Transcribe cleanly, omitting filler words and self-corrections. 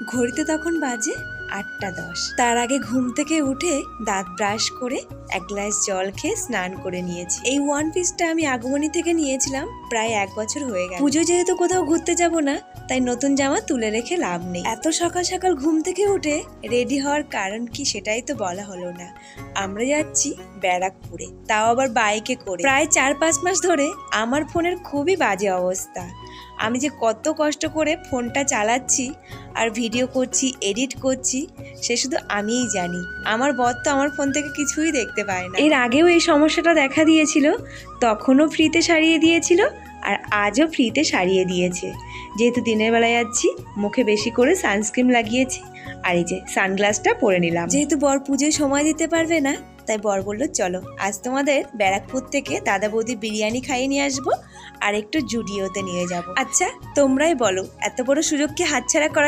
ঘড়িতে তখন বাজে 8:10। তার আগে ঘুম থেকে উঠে দাঁত ব্রাশ করে এক গ্লাস জল খেয়ে স্নান করে নিয়েছি। এই ওয়ান পিসটা আমি আগমনী থেকে নিয়েছিলাম, প্রায় 1 বছর হয়ে গেল। পুজো যেহেতু কোথাও ঘুরতে যাব না, তাই নতুন জামা তুলে রেখে লাভ নেই। এত সকাল সকাল ঘুম থেকে উঠে রেডি হওয়ার কারণ কি সেটাই তো বলা হলো না। আমরা যাচ্ছি ব্যারাকপুরে, তাও আবার বাইকে করে। প্রায় 4-5 মাস ধরে আমার ফোনের খুবই বাজে অবস্থা। আমি যে কত কষ্ট করে ফোনটা চালাচ্ছি আর ভিডিও করছি, এডিট করছি, সে শুধু আমিই জানি। আমার বর তো আমার ফোন থেকে কিছুই দেখতে পায় না। এর আগেও এই সমস্যাটা দেখা দিয়েছিল, তখনও ফ্রিতে সারিয়ে দিয়েছিল আর আজও ফ্রিতে সারিয়ে দিয়েছে। যেহেতু দিনের বেলায় যাচ্ছি, মুখে বেশি করে সানস্ক্রিন লাগিয়েছি আর এই যে সানগ্লাসটা পরে নিলাম। যেহেতু বর পুজোয় সময় দিতে পারবে না, তাই বর বললো চলো আজ তোমাদের ব্যারাকপুর থেকে দাদা বৌদি বিরিয়ানি খাইয়ে নিয়ে আসবো আর একটু জুডিওতে নিয়ে যাব। আচ্ছা তোমরাই বলো, এত বড় সুযোগকে হাতছাড়া করা